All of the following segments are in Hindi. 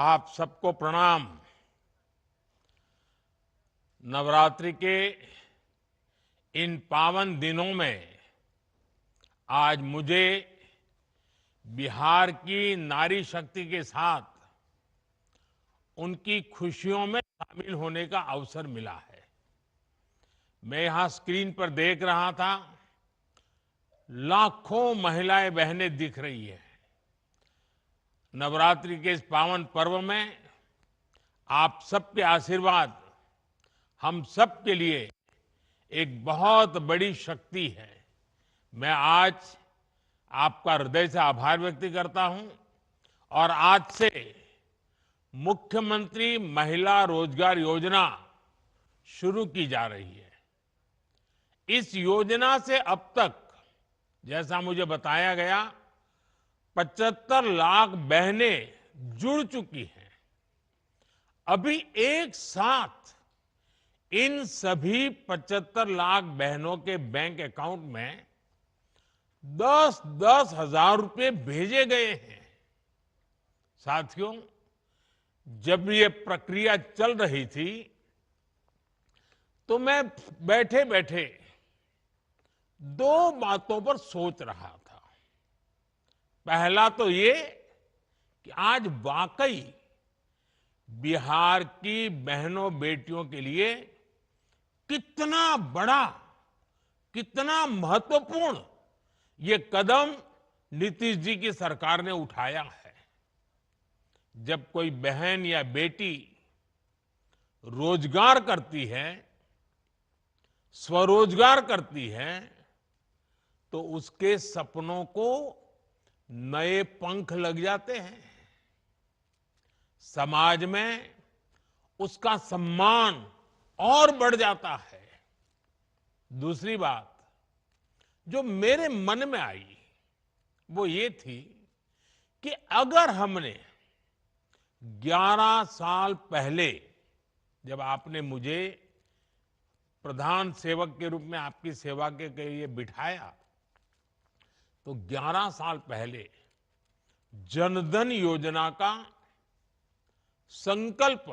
आप सबको प्रणाम। नवरात्रि के इन पावन दिनों में आज मुझे बिहार की नारी शक्ति के साथ उनकी खुशियों में शामिल होने का अवसर मिला है। मैं यहां स्क्रीन पर देख रहा था, लाखों महिलाएं बहनें दिख रही है। नवरात्रि के इस पावन पर्व में आप सबके आशीर्वाद हम सब के लिए एक बहुत बड़ी शक्ति है। मैं आज आपका हृदय से आभार व्यक्त करता हूं और आज से मुख्यमंत्री महिला रोजगार योजना शुरू की जा रही है। इस योजना से अब तक, जैसा मुझे बताया गया, 75 लाख बहनें जुड़ चुकी हैं। अभी एक साथ इन सभी 75 लाख बहनों के बैंक अकाउंट में 10-10 हजार रुपए भेजे गए हैं। साथियों, जब ये प्रक्रिया चल रही थी तो मैं बैठे बैठे दो बातों पर सोच रहा था। पहला तो ये कि आज वाकई बिहार की बहनों बेटियों के लिए कितना बड़ा, कितना महत्वपूर्ण ये कदम नीतीश जी की सरकार ने उठाया है। जब कोई बहन या बेटी रोजगार करती है, स्वरोजगार करती है, तो उसके सपनों को नए पंख लग जाते हैं। समाज में उसका सम्मान और बढ़ जाता है। दूसरी बात जो मेरे मन में आई वो ये थी कि अगर हमने 11 साल पहले, जब आपने मुझे प्रधान सेवक के रूप में आपकी सेवा के लिए बिठाया, तो 11 साल पहले जनधन योजना का संकल्प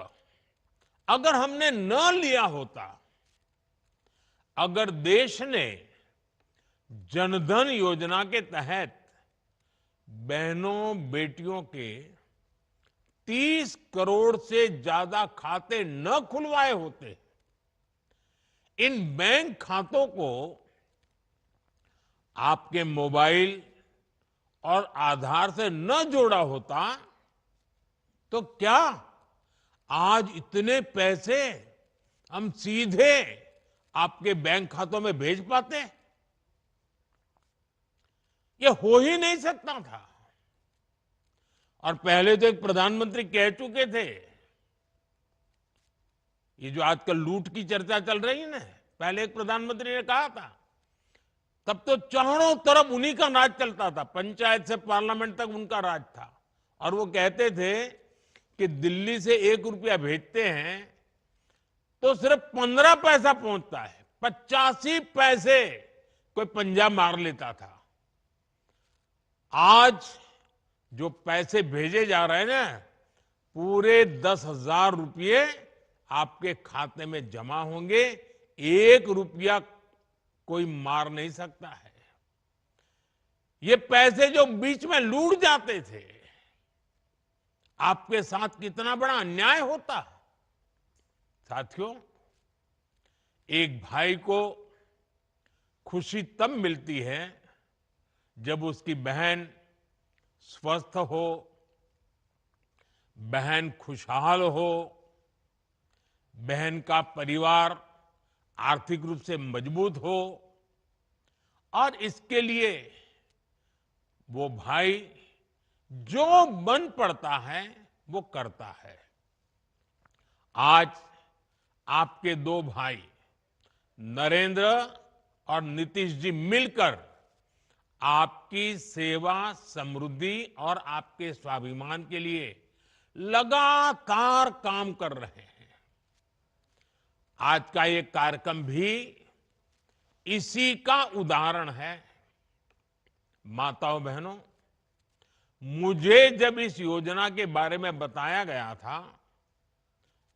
अगर हमने न लिया होता, अगर देश ने जनधन योजना के तहत बहनों बेटियों के 30 करोड़ से ज्यादा खाते न खुलवाए होते, इन बैंक खातों को आपके मोबाइल और आधार से न जोड़ा होता, तो क्या आज इतने पैसे हम सीधे आपके बैंक खातों में भेज पाते? ये हो ही नहीं सकता था। और पहले तो एक प्रधानमंत्री कह चुके थे, ये जो आजकल लूट की चर्चा चल रही है ना, पहले एक प्रधानमंत्री ने कहा था, तब तो चारों तरफ उन्हीं का राज चलता था, पंचायत से पार्लियामेंट तक उनका राज था। और वो कहते थे कि दिल्ली से 1 रुपया भेजते हैं तो सिर्फ 15 पैसा पहुंचता है, 85 पैसे कोई पंजाब मार लेता था। आज जो पैसे भेजे जा रहे हैं ना, पूरे 10,000 रुपये आपके खाते में जमा होंगे। 1 रुपया कोई मार नहीं सकता है। ये पैसे जो बीच में लूट जाते थे, आपके साथ कितना बड़ा अन्याय होता। साथियों, एक भाई को खुशी तब मिलती है जब उसकी बहन स्वस्थ हो, बहन खुशहाल हो, बहन का परिवार आर्थिक रूप से मजबूत हो, और इसके लिए वो भाई जो बन पड़ता है वो करता है। आज आपके दो भाई नरेंद्र और नीतीश जी मिलकर आपकी सेवा, समृद्धि और आपके स्वाभिमान के लिए लगातार काम कर रहे हैं। आज का ये कार्यक्रम भी इसी का उदाहरण है। माताओं बहनों, मुझे जब इस योजना के बारे में बताया गया था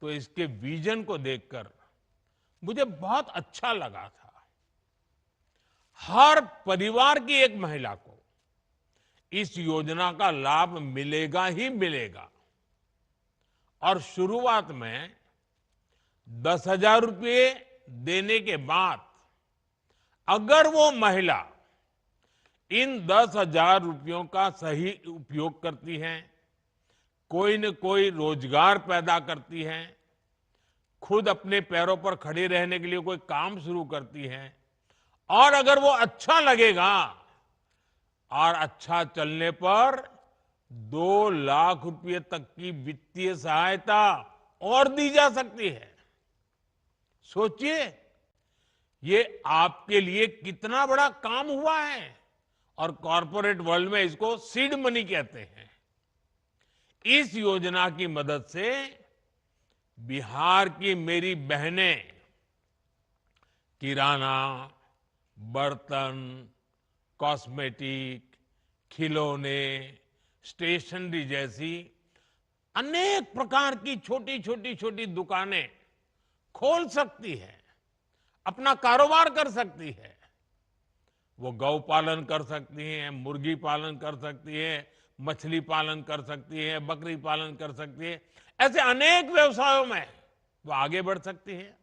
तो इसके विजन को देखकर मुझे बहुत अच्छा लगा था। हर परिवार की एक महिला को इस योजना का लाभ मिलेगा ही मिलेगा। और शुरुआत में 10,000 रुपये देने के बाद अगर वो महिला इन 10,000 रुपयों का सही उपयोग करती है, कोई न कोई रोजगार पैदा करती है, खुद अपने पैरों पर खड़े रहने के लिए कोई काम शुरू करती है, और अगर वो अच्छा लगेगा और अच्छा चलने पर 2 लाख रुपए तक की वित्तीय सहायता और दी जा सकती है। सोचिए, ये आपके लिए कितना बड़ा काम हुआ है। और कॉरपोरेट वर्ल्ड में इसको सीड मनी कहते हैं। इस योजना की मदद से बिहार की मेरी बहनें किराना, बर्तन, कॉस्मेटिक, खिलौने, स्टेशनरी जैसी अनेक प्रकार की छोटी दुकानें खोल सकती है, अपना कारोबार कर सकती है। वो गौ पालन कर सकती हैं, मुर्गी पालन कर सकती है, मछली पालन कर सकती है, बकरी पालन कर सकती है। ऐसे अनेक व्यवसायों में वो आगे बढ़ सकती है।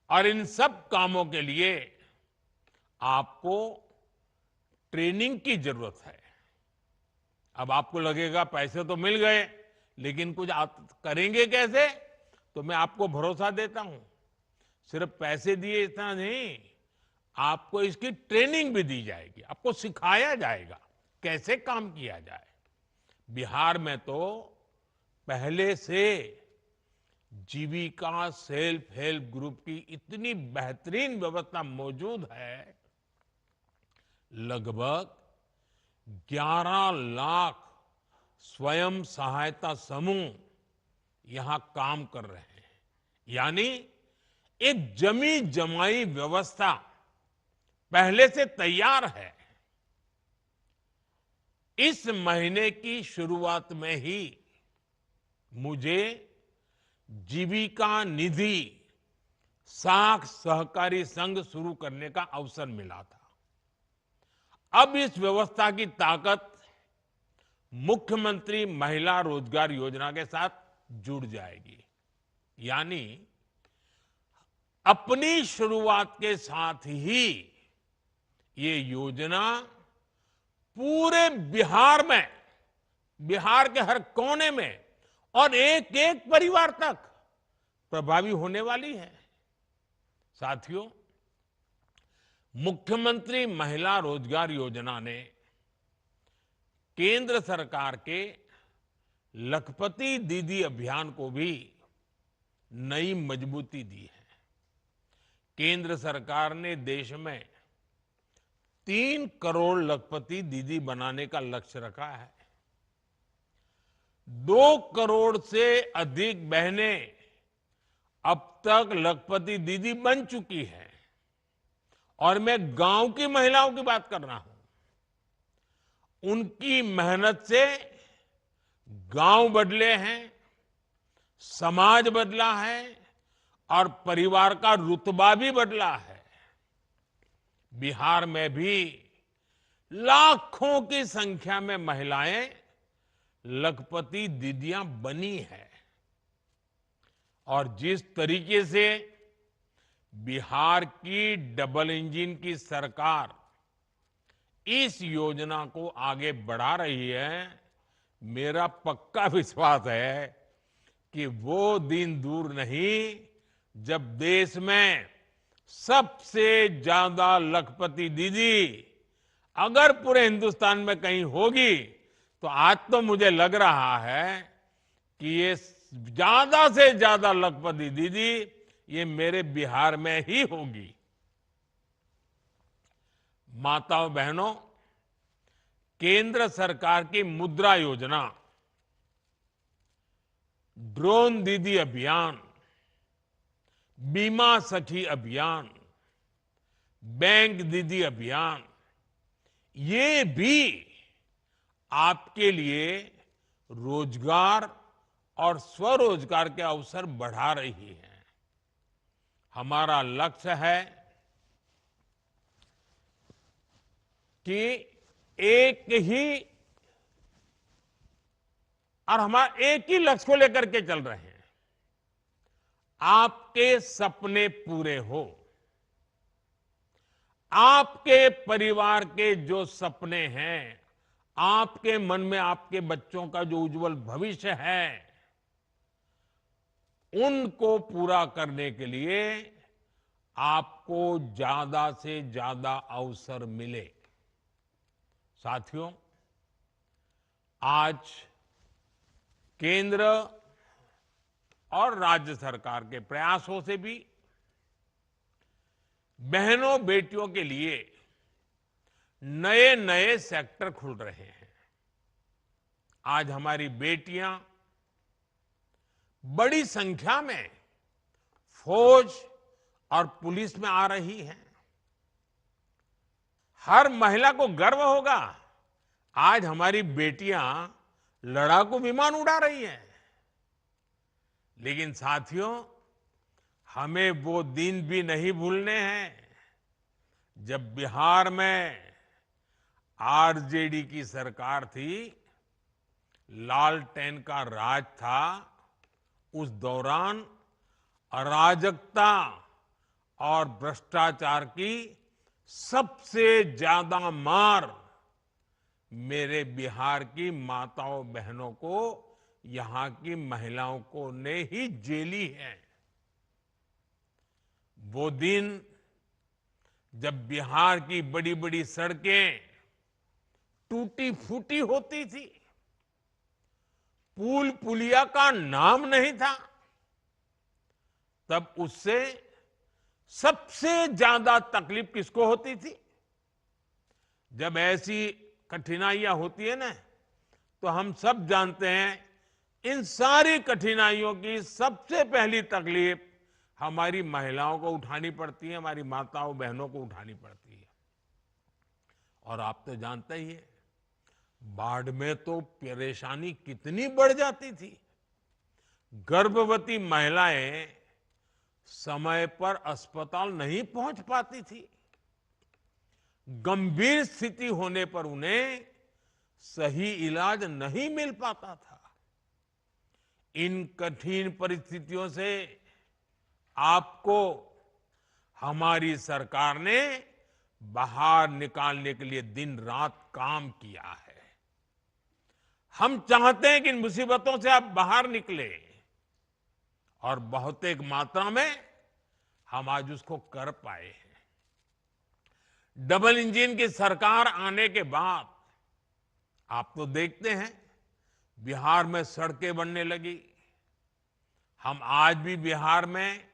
और इन सब कामों के लिए आपको ट्रेनिंग की जरूरत है। अब आपको लगेगा पैसे तो मिल गए, लेकिन कुछ आप करेंगे कैसे? तो मैं आपको भरोसा देता हूं, सिर्फ पैसे दिए इतना नहीं, आपको इसकी ट्रेनिंग भी दी जाएगी, आपको सिखाया जाएगा कैसे काम किया जाए। बिहार में तो पहले से जीविका सेल्फ हेल्प ग्रुप की इतनी बेहतरीन व्यवस्था मौजूद है। लगभग 11 लाख स्वयं सहायता समूह यहां काम कर रहे हैं। यानी एक जमी जमाई व्यवस्था पहले से तैयार है। इस महीने की शुरुआत में ही मुझे जीविका निधि साख सहकारी संघ शुरू करने का अवसर मिला था। अब इस व्यवस्था की ताकत मुख्यमंत्री महिला रोजगार योजना के साथ जुड़ जाएगी। यानी अपनी शुरुआत के साथ ही ये योजना पूरे बिहार में, बिहार के हर कोने में और एक एक परिवार तक प्रभावी होने वाली है। साथियों, मुख्यमंत्री महिला रोजगार योजना ने केंद्र सरकार के लखपति दीदी अभियान को भी नई मजबूती दी है। केंद्र सरकार ने देश में 3 करोड़ लखपति दीदी बनाने का लक्ष्य रखा है। 2 करोड़ से अधिक बहनें अब तक लखपति दीदी बन चुकी है। और मैं गांव की महिलाओं की बात कर रहा हूं। उनकी मेहनत से गांव बदले हैं, समाज बदला है और परिवार का रुतबा भी बदला है। बिहार में भी लाखों की संख्या में महिलाएं लखपति दीदियां बनी है। और जिस तरीके से बिहार की डबल इंजन की सरकार इस योजना को आगे बढ़ा रही है, मेरा पक्का विश्वास है कि वो दिन दूर नहीं जब देश में सबसे ज्यादा लखपति दीदी अगर पूरे हिंदुस्तान में कहीं होगी तो आज तो मुझे लग रहा है कि ये ज्यादा से ज्यादा लखपति दीदी ये मेरे बिहार में ही होगी। माताओं बहनों, केंद्र सरकार की मुद्रा योजना, ड्रोन दीदी अभियान, बीमा सखी अभियान, बैंक दीदी अभियान, ये भी आपके लिए रोजगार और स्वरोजगार के अवसर बढ़ा रही है। हमारा लक्ष्य है कि एक ही और हमारा एक ही लक्ष्य को लेकर के चल रहे हैं, आपके सपने पूरे हो। आपके परिवार के जो सपने हैं, आपके मन में आपके बच्चों का जो उज्जवल भविष्य है, उनको पूरा करने के लिए आपको ज्यादा से ज्यादा अवसर मिले। साथियों, आज केंद्र और राज्य सरकार के प्रयासों से भी बहनों बेटियों के लिए नए नए सेक्टर खुल रहे हैं। आज हमारी बेटियां बड़ी संख्या में फौज और पुलिस में आ रही हैं। हर महिला को गर्व होगा, आज हमारी बेटियां लड़ाकू विमान उड़ा रही हैं। लेकिन साथियों, हमें वो दिन भी नहीं भूलने हैं जब बिहार में आरजेडी की सरकार थी, लालटेन का राज था। उस दौरान अराजकता और भ्रष्टाचार की सबसे ज्यादा मार मेरे बिहार की माताओं बहनों को, यहां की महिलाओं को ने ही झेली है। वो दिन जब बिहार की बड़ी बड़ी सड़कें टूटी फूटी होती थी, पुल पुलिया का नाम नहीं था, तब उससे सबसे ज्यादा तकलीफ किसको होती थी? जब ऐसी कठिनाइयां होती है ना, तो हम सब जानते हैं, इन सारी कठिनाइयों की सबसे पहली तकलीफ हमारी महिलाओं को उठानी पड़ती है, हमारी माताओं बहनों को उठानी पड़ती है। और आप तो जानते ही हैं, बाढ़ में तो परेशानी कितनी बढ़ जाती थी। गर्भवती महिलाएं समय पर अस्पताल नहीं पहुंच पाती थी। गंभीर स्थिति होने पर उन्हें सही इलाज नहीं मिल पाता था। इन कठिन परिस्थितियों से आपको हमारी सरकार ने बाहर निकालने के लिए दिन रात काम किया है। हम चाहते हैं कि इन मुसीबतों से आप बाहर निकले, और बहुत एक मात्रा में हम आज उसको कर पाए हैं। डबल इंजन की सरकार आने के बाद आप तो देखते हैं, बिहार में सड़कें बनने लगी। हम आज भी बिहार में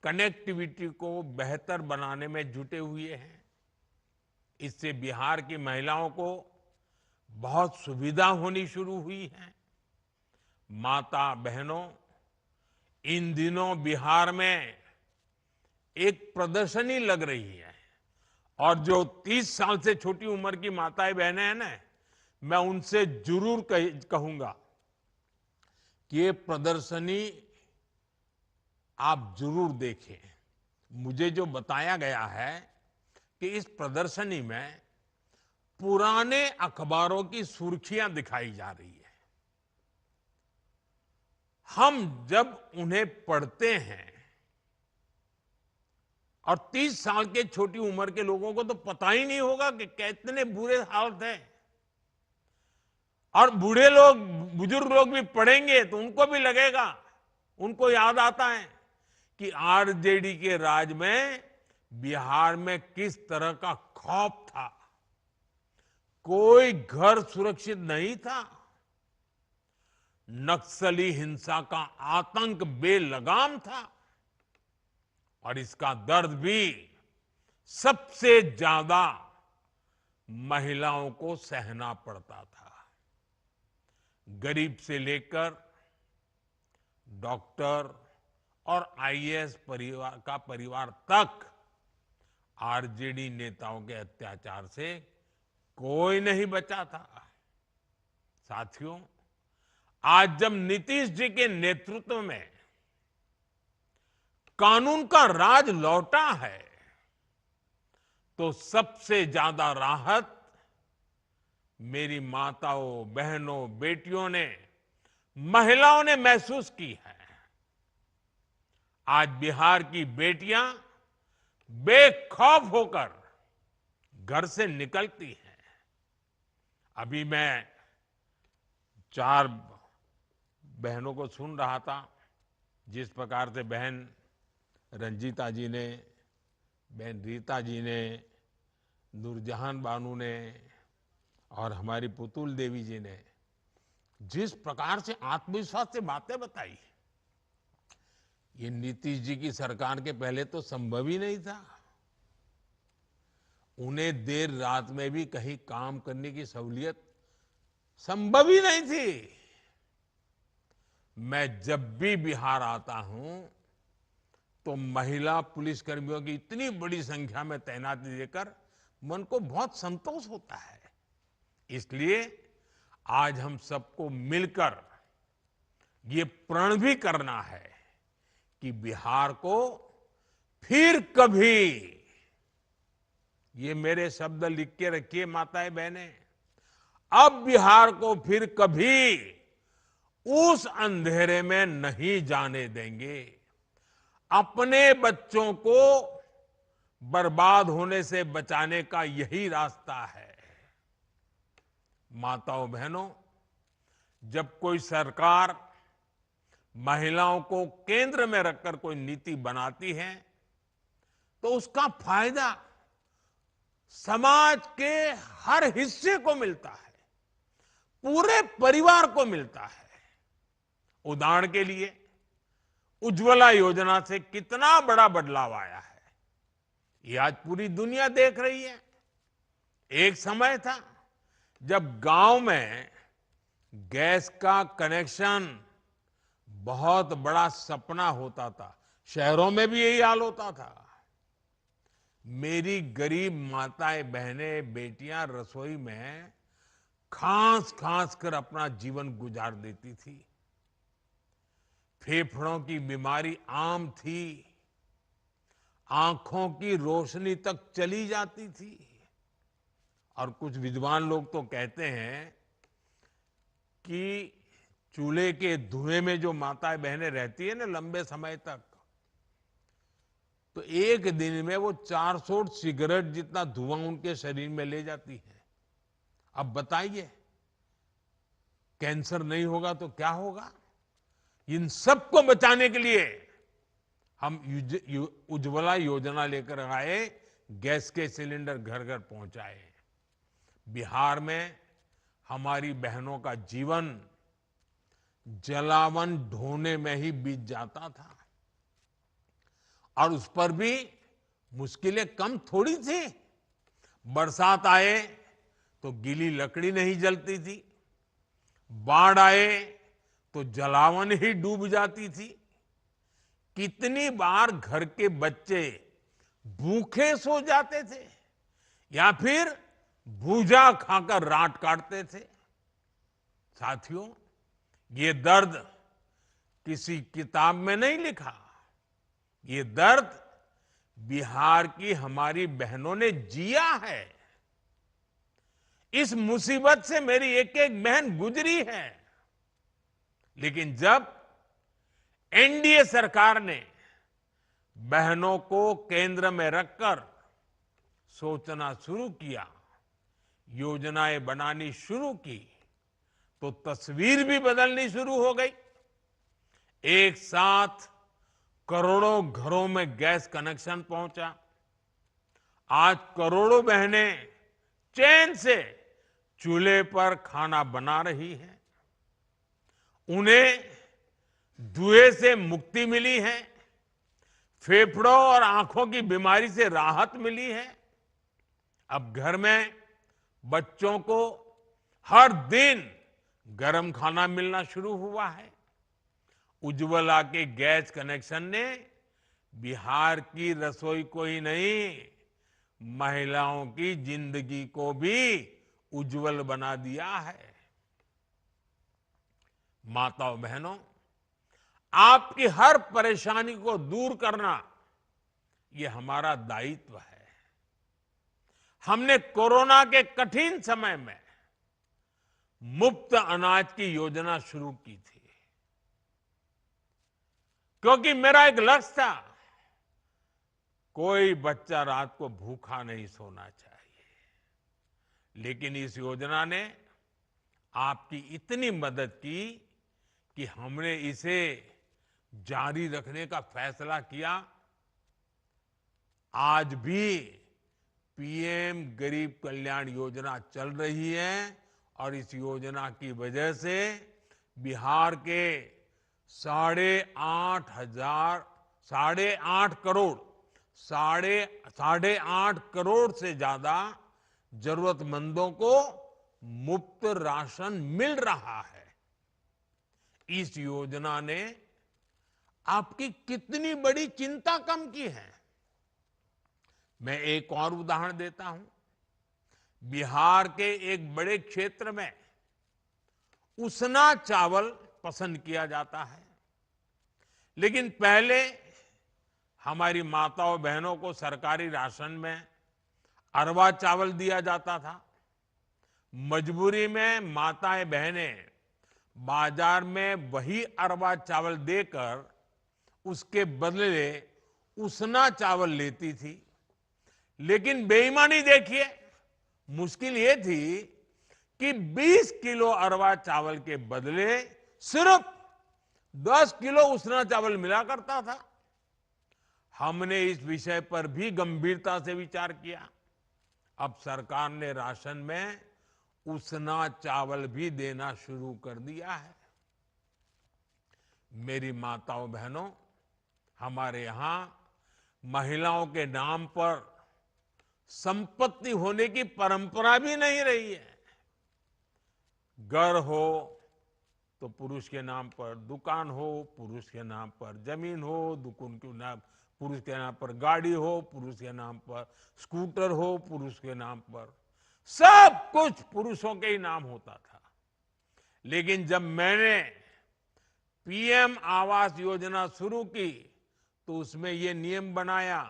कनेक्टिविटी को बेहतर बनाने में जुटे हुए हैं। इससे बिहार की महिलाओं को बहुत सुविधा होनी शुरू हुई है। माता बहनों, इन दिनों बिहार में एक प्रदर्शनी लग रही है, और जो 30 साल से छोटी उम्र की माताएं बहनें हैं ना, मैं उनसे जरूर कहूंगा कि ये प्रदर्शनी आप जरूर देखें। मुझे जो बताया गया है कि इस प्रदर्शनी में पुराने अखबारों की सुर्खियां दिखाई जा रही है। हम जब उन्हें पढ़ते हैं, और 30 साल के छोटी उम्र के लोगों को तो पता ही नहीं होगा कि कितने बुरे हालत हैं। और बूढ़े लोग, बुजुर्ग लोग भी पढ़ेंगे तो उनको भी लगेगा, उनको याद आता है कि आरजेडी के राज में बिहार में किस तरह का खौफ था। कोई घर सुरक्षित नहीं था। नक्सली हिंसा का आतंक बेलगाम था, और इसका दर्द भी सबसे ज्यादा महिलाओं को सहना पड़ता था। गरीब से लेकर डॉक्टर और आईएएस परिवार तक आरजेडी नेताओं के अत्याचार से कोई नहीं बचा था। साथियों, आज जब नीतीश जी के नेतृत्व में कानून का राज लौटा है, तो सबसे ज्यादा राहत मेरी माताओं, बहनों, बेटियों ने, महिलाओं ने महसूस की है। आज बिहार की बेटियां बेखौफ होकर घर से निकलती हैं। अभी मैं 4 बहनों को सुन रहा था, जिस प्रकार से बहन रंजीता जी ने, बहन रीता जी ने, नूरजहान बानू ने और हमारी पुतुल देवी जी ने जिस प्रकार से आत्मविश्वास से बातें बताई, ये नीतीश जी की सरकार के पहले तो संभव ही नहीं था। उन्हें देर रात में भी कहीं काम करने की सहूलियत संभव ही नहीं थी। मैं जब भी बिहार आता हूं तो महिला पुलिसकर्मियों की इतनी बड़ी संख्या में तैनाती देकर मन को बहुत संतोष होता है। इसलिए आज हम सबको मिलकर ये प्रण भी करना है कि बिहार को फिर कभी, ये मेरे शब्द लिख के रखिए माताएं बहनें, अब बिहार को फिर कभी उस अंधेरे में नहीं जाने देंगे। अपने बच्चों को बर्बाद होने से बचाने का यही रास्ता है। माताओं बहनों, जब कोई सरकार महिलाओं को केंद्र में रखकर कोई नीति बनाती है तो उसका फायदा समाज के हर हिस्से को मिलता है, पूरे परिवार को मिलता है। उदाहरण के लिए उज्ज्वला योजना से कितना बड़ा बदलाव आया है, ये आज पूरी दुनिया देख रही है। एक समय था जब गांव में गैस का कनेक्शन बहुत बड़ा सपना होता था, शहरों में भी यही हाल होता था। मेरी गरीब माताएं, बहनें, बेटियां रसोई में खांस खांस कर अपना जीवन गुजार देती थी। फेफड़ों की बीमारी आम थी, आंखों की रोशनी तक चली जाती थी। और कुछ विद्वान लोग तो कहते हैं कि चूल्हे के धुएं में जो माताएं बहनें रहती है ना लंबे समय तक, तो एक दिन में वो 400 सिगरेट जितना धुआं उनके शरीर में ले जाती है। अब बताइए, कैंसर नहीं होगा तो क्या होगा? इन सबको बचाने के लिए हम उज्ज्वला योजना लेकर आए, गैस के सिलेंडर घर घर पहुंचाए। बिहार में हमारी बहनों का जीवन जलावन ढोने में ही बीत जाता था, और उस पर भी मुश्किलें कम थोड़ी थी। बरसात आए तो गीली लकड़ी नहीं जलती थी, बाढ़ आए तो जलावन ही डूब जाती थी। कितनी बार घर के बच्चे भूखे सो जाते थे या फिर भूजा खाकर रात काटते थे। साथियों, ये दर्द किसी किताब में नहीं लिखा, ये दर्द बिहार की हमारी बहनों ने जिया है। इस मुसीबत से मेरी एक एक बहन गुजरी है। लेकिन जब एनडीए सरकार ने बहनों को केंद्र में रखकर सोचना शुरू किया, योजनाएं बनानी शुरू की, तो तस्वीर भी बदलनी शुरू हो गई। एक साथ करोड़ों घरों में गैस कनेक्शन पहुंचा। आज करोड़ों बहनें चैन से चूल्हे पर खाना बना रही हैं। उन्हें धुएं से मुक्ति मिली है, फेफड़ों और आंखों की बीमारी से राहत मिली है। अब घर में बच्चों को हर दिन गरम खाना मिलना शुरू हुआ है। उज्ज्वला के गैस कनेक्शन ने बिहार की रसोई को ही नहीं, महिलाओं की जिंदगी को भी उज्जवल बना दिया है। माताओं बहनों, आपकी हर परेशानी को दूर करना ये हमारा दायित्व है। हमने कोरोना के कठिन समय में मुफ्त अनाज की योजना शुरू की थी, क्योंकि मेरा एक लक्ष्य था, कोई बच्चा रात को भूखा नहीं सोना चाहिए। लेकिन इस योजना ने आपकी इतनी मदद की कि हमने इसे जारी रखने का फैसला किया। आज भी पीएम गरीब कल्याण योजना चल रही है और इस योजना की वजह से बिहार के 8.5 करोड़ से ज्यादा जरूरतमंदों को मुफ्त राशन मिल रहा है। इस योजना ने आपकी कितनी बड़ी चिंता कम की है। मैं एक और उदाहरण देता हूं। बिहार के एक बड़े क्षेत्र में उसना चावल पसंद किया जाता है, लेकिन पहले हमारी माताओं बहनों को सरकारी राशन में अरवा चावल दिया जाता था। मजबूरी में माताएं बहनें बाजार में वही अरवा चावल देकर उसके बदले उसना चावल लेती थी। लेकिन बेईमानी देखिए, मुश्किल ये थी कि 20 किलो अरवा चावल के बदले सिर्फ 10 किलो उसना चावल मिला करता था। हमने इस विषय पर भी गंभीरता से विचार किया। अब सरकार ने राशन में उसना चावल भी देना शुरू कर दिया है। मेरी माताओं बहनों, हमारे यहां महिलाओं के नाम पर संपत्ति होने की परंपरा भी नहीं रही है। घर हो तो पुरुष के नाम पर, दुकान हो पुरुष के नाम पर, जमीन हो दुकान के नाम पुरुष के नाम पर, गाड़ी हो पुरुष के नाम पर, स्कूटर हो पुरुष के नाम पर, सब कुछ पुरुषों के ही नाम होता था। लेकिन जब मैंने पीएम आवास योजना शुरू की तो उसमें यह नियम बनाया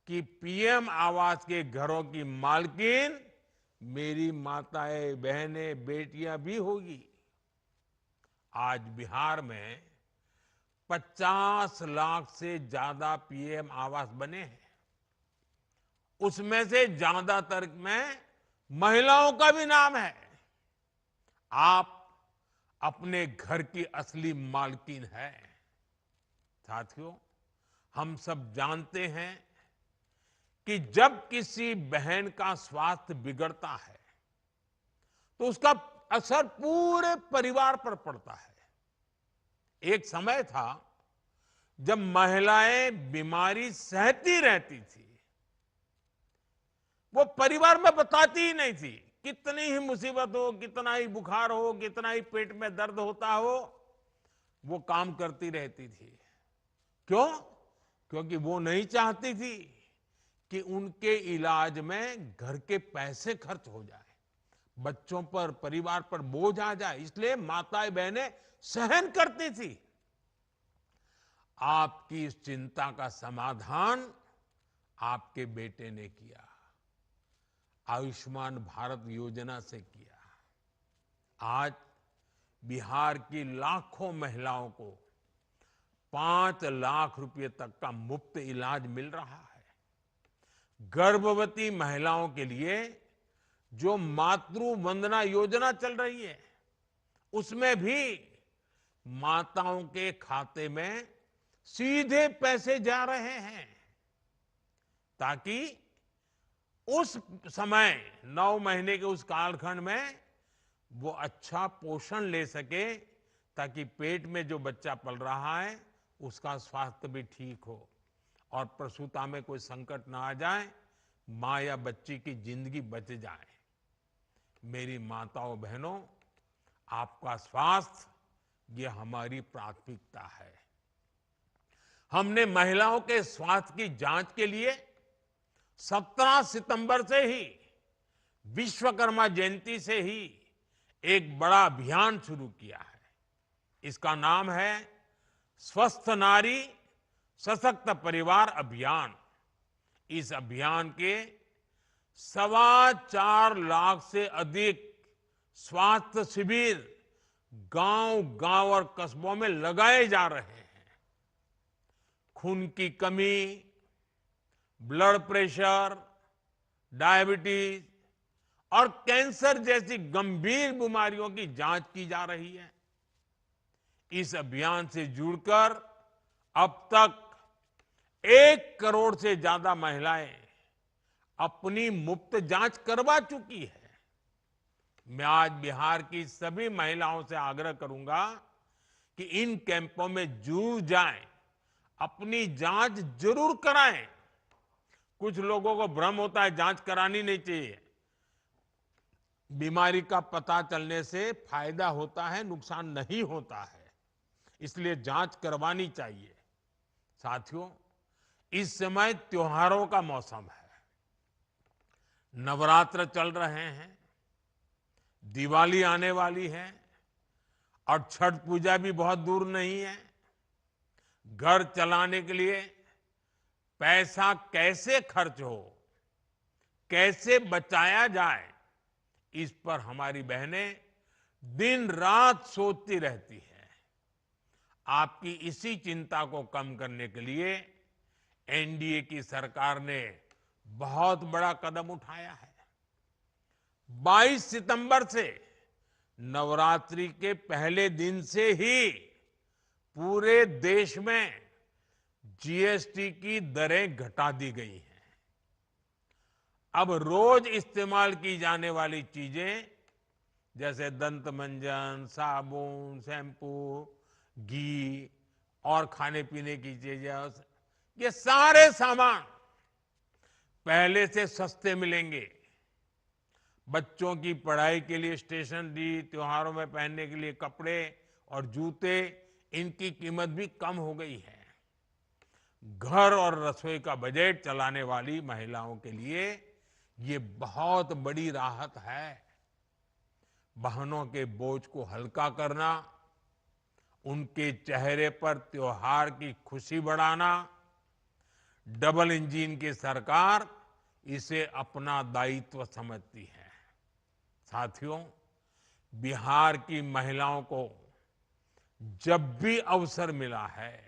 कि पीएम आवास के घरों की मालकिन मेरी माताएं बहनें बेटियां भी होगी। आज बिहार में 50 लाख से ज्यादा पीएम आवास बने हैं। उसमें से ज्यादातर में महिलाओं का भी नाम है। आप अपने घर की असली मालकिन है। साथियों, हम सब जानते हैं कि जब किसी बहन का स्वास्थ्य बिगड़ता है तो उसका असर पूरे परिवार पर पड़ता है। एक समय था जब महिलाएं बीमारी सहती रहती थी, वो परिवार में बताती ही नहीं थी। कितनी ही मुसीबत हो, कितना ही बुखार हो, कितना ही पेट में दर्द होता हो, वो काम करती रहती थी। क्यों? क्योंकि वो नहीं चाहती थी कि उनके इलाज में घर के पैसे खर्च हो जाए, बच्चों पर, परिवार पर बोझ आ जाए। इसलिए माताएं बहनें सहन करती थी। आपकी इस चिंता का समाधान आपके बेटे ने किया, आयुष्मान भारत योजना से किया। आज बिहार की लाखों महिलाओं को 5 लाख रुपए तक का मुफ्त इलाज मिल रहा है। गर्भवती महिलाओं के लिए जो मातृ वंदना योजना चल रही है, उसमें भी माताओं के खाते में सीधे पैसे जा रहे हैं, ताकि उस समय 9 महीने के उस कालखंड में वो अच्छा पोषण ले सके, ताकि पेट में जो बच्चा पल रहा है उसका स्वास्थ्य भी ठीक हो और प्रसूता में कोई संकट ना आ जाए, मां या बच्ची की जिंदगी बच जाए। मेरी माताओं बहनों, आपका स्वास्थ्य ये हमारी प्राथमिकता है। हमने महिलाओं के स्वास्थ्य की जांच के लिए 17 सितंबर से ही, विश्वकर्मा जयंती से ही एक बड़ा अभियान शुरू किया है। इसका नाम है स्वस्थ नारी सशक्त परिवार अभियान। इस अभियान के 4.25 लाख से अधिक स्वास्थ्य शिविर गांव-गांव और कस्बों में लगाए जा रहे हैं। खून की कमी, ब्लड प्रेशर, डायबिटीज और कैंसर जैसी गंभीर बीमारियों की जांच की जा रही है। इस अभियान से जुड़कर अब तक 1 करोड़ से ज्यादा महिलाएं अपनी मुफ्त जांच करवा चुकी है। मैं आज बिहार की सभी महिलाओं से आग्रह करूंगा कि इन कैंपों में जरूर जाएं, अपनी जांच जरूर कराएं। कुछ लोगों को भ्रम होता है जांच करानी नहीं चाहिए। बीमारी का पता चलने से फायदा होता है, नुकसान नहीं होता है, इसलिए जांच करवानी चाहिए। साथियों, इस समय त्योहारों का मौसम है, नवरात्र चल रहे हैं, दिवाली आने वाली है और छठ पूजा भी बहुत दूर नहीं है। घर चलाने के लिए पैसा कैसे खर्च हो, कैसे बचाया जाए, इस पर हमारी बहनें दिन रात सोचती रहती है। आपकी इसी चिंता को कम करने के लिए एनडीए की सरकार ने बहुत बड़ा कदम उठाया है। 22 सितंबर से नवरात्रि के पहले दिन से ही पूरे देश में जीएसटी की दरें घटा दी गई हैं। अब रोज इस्तेमाल की जाने वाली चीजें जैसे दंत मंजन, साबुन, शैम्पू, घी और खाने पीने की चीजें, ये सारे सामान पहले से सस्ते मिलेंगे। बच्चों की पढ़ाई के लिए स्टेशनरी, त्योहारों में पहनने के लिए कपड़े और जूते, इनकी कीमत भी कम हो गई है। घर और रसोई का बजट चलाने वाली महिलाओं के लिए ये बहुत बड़ी राहत है। बहनों के बोझ को हल्का करना, उनके चेहरे पर त्योहार की खुशी बढ़ाना, डबल इंजन की सरकार इसे अपना दायित्व समझती है। साथियों, बिहार की महिलाओं को जब भी अवसर मिला है,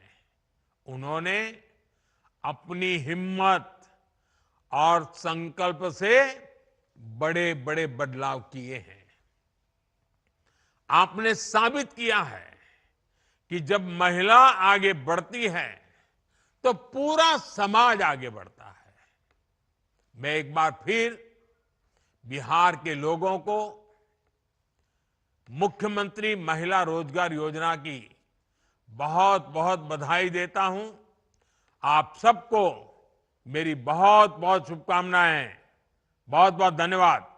उन्होंने अपनी हिम्मत और संकल्प से बड़े बड़े बदलाव किए हैं। आपने साबित किया है कि जब महिला आगे बढ़ती है तो पूरा समाज आगे बढ़ता है। मैं एक बार फिर बिहार के लोगों को मुख्यमंत्री महिला रोजगार योजना की बहुत बहुत बधाई देता हूं। आप सबको मेरी बहुत बहुत शुभकामनाएं। बहुत बहुत धन्यवाद।